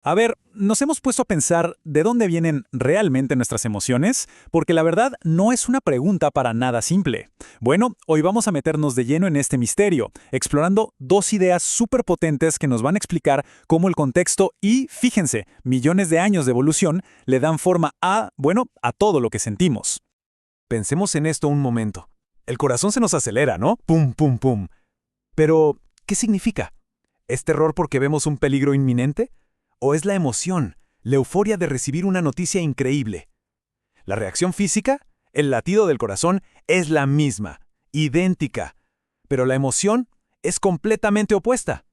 A ver, nos hemos puesto a pensar de dónde vienen realmente nuestras emociones, porque la verdad no es una pregunta para nada simple. Bueno, hoy vamos a meternos de lleno en este misterio, explorando dos ideas súper potentes que nos van a explicar cómo el contexto y, fíjense, millones de años de evolución le dan forma a todo lo que sentimos. Pensemos en esto un momento. El corazón se nos acelera, ¿no? Pum, pum, pum. Pero, ¿qué significa? ¿Es terror porque vemos un peligro inminente? ¿O es la emoción, la euforia de recibir una noticia increíble? La reacción física, el latido del corazón, es la misma, idéntica. Pero la emoción es completamente opuesta.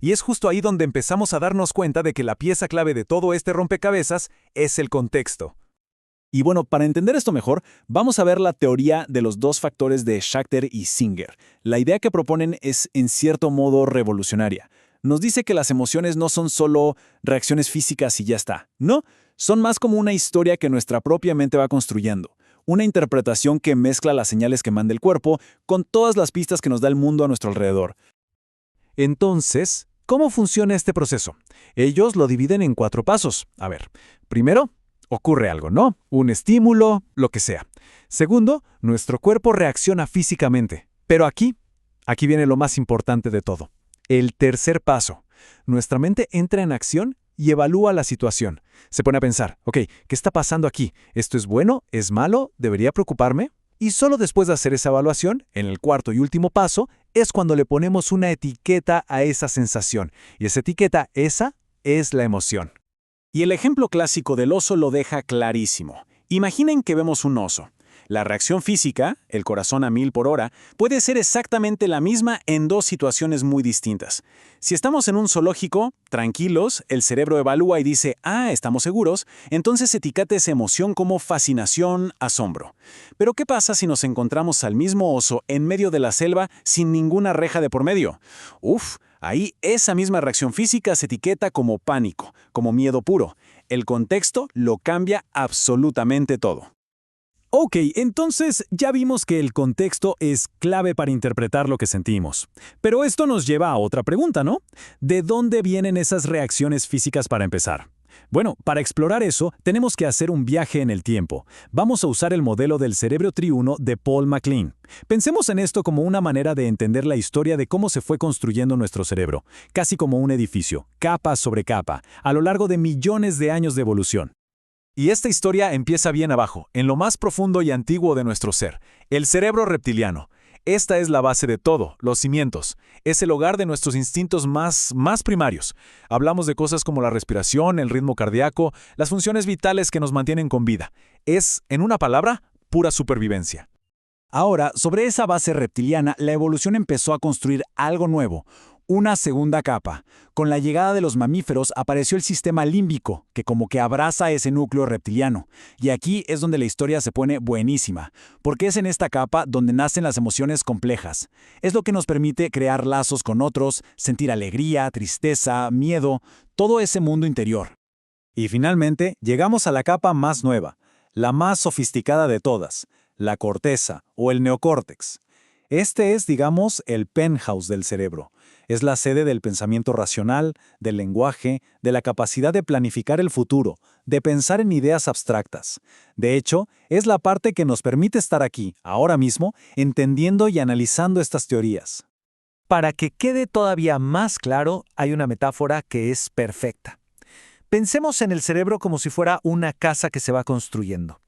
Y es justo ahí donde empezamos a darnos cuenta de que la pieza clave de todo este rompecabezas es el contexto. Y bueno, para entender esto mejor, vamos a ver la teoría de los dos factores de Schachter y Singer. La idea que proponen es, en cierto modo, revolucionaria. Nos dice que las emociones no son solo reacciones físicas y ya está. No, son más como una historia que nuestra propia mente va construyendo. Una interpretación que mezcla las señales que manda el cuerpo con todas las pistas que nos da el mundo a nuestro alrededor. Entonces, ¿cómo funciona este proceso? Ellos lo dividen en 4 pasos. A ver, primero, ocurre algo, ¿no? Un estímulo, lo que sea. Segundo, nuestro cuerpo reacciona físicamente. Pero aquí viene lo más importante de todo. El tercer paso. Nuestra mente entra en acción y evalúa la situación. Se pone a pensar, ok, ¿qué está pasando aquí? ¿Esto es bueno? ¿Es malo? ¿Debería preocuparme? Y solo después de hacer esa evaluación, en el cuarto y último paso, es cuando le ponemos una etiqueta a esa sensación. Y esa etiqueta, esa es la emoción. Y el ejemplo clásico del oso lo deja clarísimo. Imaginen que vemos un oso. La reacción física, el corazón a 1000 por hora, puede ser exactamente la misma en dos situaciones muy distintas. Si estamos en un zoológico, tranquilos, el cerebro evalúa y dice, estamos seguros, entonces etiqueta esa emoción como fascinación, asombro. Pero ¿qué pasa si nos encontramos al mismo oso en medio de la selva sin ninguna reja de por medio? Ahí esa misma reacción física se etiqueta como pánico, como miedo puro. El contexto lo cambia absolutamente todo. Ok, entonces ya vimos que el contexto es clave para interpretar lo que sentimos. Pero esto nos lleva a otra pregunta, ¿no? ¿De dónde vienen esas reacciones físicas para empezar? Bueno, para explorar eso, tenemos que hacer un viaje en el tiempo. Vamos a usar el modelo del cerebro triuno de Paul MacLean. Pensemos en esto como una manera de entender la historia de cómo se fue construyendo nuestro cerebro, casi como un edificio, capa sobre capa, a lo largo de millones de años de evolución. Y esta historia empieza bien abajo, en lo más profundo y antiguo de nuestro ser, el cerebro reptiliano. Esta es la base de todo, los cimientos. Es el hogar de nuestros instintos más primarios. Hablamos de cosas como la respiración, el ritmo cardíaco, las funciones vitales que nos mantienen con vida. Es, en una palabra, pura supervivencia. Ahora, sobre esa base reptiliana, la evolución empezó a construir algo nuevo, una segunda capa. Con la llegada de los mamíferos apareció el sistema límbico, que como que abraza ese núcleo reptiliano. Y aquí es donde la historia se pone buenísima, porque es en esta capa donde nacen las emociones complejas. Es lo que nos permite crear lazos con otros, sentir alegría, tristeza, miedo, todo ese mundo interior. Y finalmente, llegamos a la capa más nueva, la más sofisticada de todas, la corteza o el neocórtex. Este es, digamos, el penthouse del cerebro. Es la sede del pensamiento racional, del lenguaje, de la capacidad de planificar el futuro, de pensar en ideas abstractas. De hecho, es la parte que nos permite estar aquí, ahora mismo, entendiendo y analizando estas teorías. Para que quede todavía más claro, hay una metáfora que es perfecta. Pensemos en el cerebro como si fuera una casa que se va construyendo.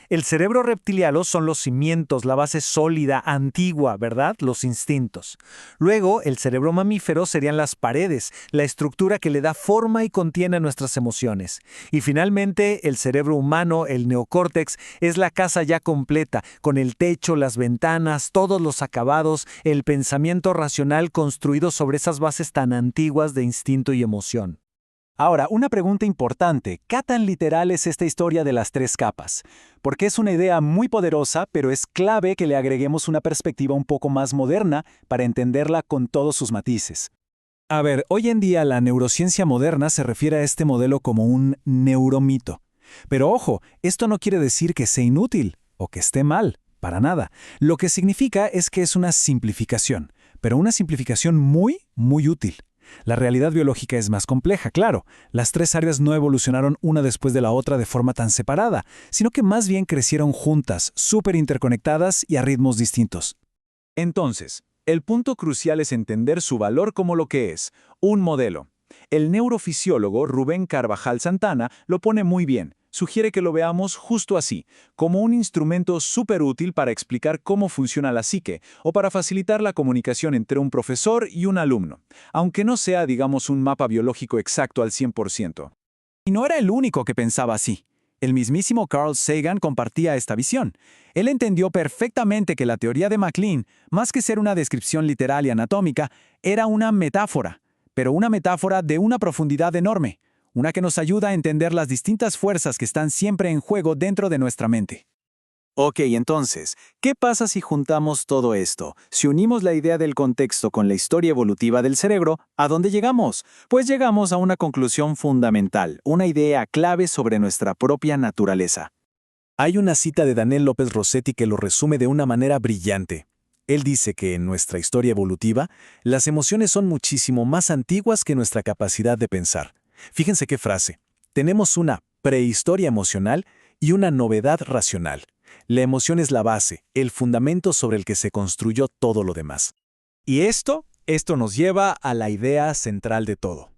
El cerebro reptiliano son los cimientos, la base sólida, antigua, ¿verdad? Los instintos. Luego, el cerebro mamífero serían las paredes, la estructura que le da forma y contiene nuestras emociones. Y finalmente, el cerebro humano, el neocórtex, es la casa ya completa, con el techo, las ventanas, todos los acabados, el pensamiento racional construido sobre esas bases tan antiguas de instinto y emoción. Ahora, una pregunta importante, ¿qué tan literal es esta historia de las 3 capas? Porque es una idea muy poderosa, pero es clave que le agreguemos una perspectiva un poco más moderna para entenderla con todos sus matices. A ver, hoy en día la neurociencia moderna se refiere a este modelo como un neuromito. Pero ojo, esto no quiere decir que sea inútil o que esté mal, para nada. Lo que significa es que es una simplificación, pero una simplificación muy útil. La realidad biológica es más compleja, claro. Las tres áreas no evolucionaron una después de la otra de forma tan separada, sino que más bien crecieron juntas, súper interconectadas y a ritmos distintos. Entonces, el punto crucial es entender su valor como lo que es, un modelo. El neurofisiólogo Rubén Carvajal Santana lo pone muy bien. Sugiere que lo veamos justo así, como un instrumento súper útil para explicar cómo funciona la psique o para facilitar la comunicación entre un profesor y un alumno, aunque no sea, digamos, un mapa biológico exacto al 100%. Y no era el único que pensaba así. El mismísimo Carl Sagan compartía esta visión. Él entendió perfectamente que la teoría de MacLean, más que ser una descripción literal y anatómica, era una metáfora, pero una metáfora de una profundidad enorme. Una que nos ayuda a entender las distintas fuerzas que están siempre en juego dentro de nuestra mente. Ok, entonces, ¿qué pasa si juntamos todo esto? Si unimos la idea del contexto con la historia evolutiva del cerebro, ¿a dónde llegamos? Pues llegamos a una conclusión fundamental, una idea clave sobre nuestra propia naturaleza. Hay una cita de Daniel López Rossetti que lo resume de una manera brillante. Él dice que en nuestra historia evolutiva, las emociones son muchísimo más antiguas que nuestra capacidad de pensar. Fíjense qué frase. Tenemos una prehistoria emocional y una novedad racional. La emoción es la base, el fundamento sobre el que se construyó todo lo demás. Y esto nos lleva a la idea central de todo.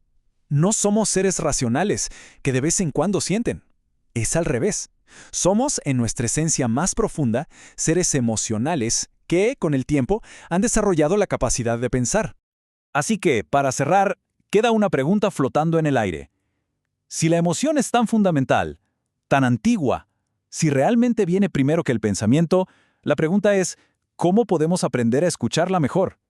No somos seres racionales que de vez en cuando sienten. Es al revés. Somos, en nuestra esencia más profunda, seres emocionales que, con el tiempo, han desarrollado la capacidad de pensar. Así que, para cerrar, queda una pregunta flotando en el aire. Si la emoción es tan fundamental, tan antigua, si realmente viene primero que el pensamiento, la pregunta es, ¿cómo podemos aprender a escucharla mejor?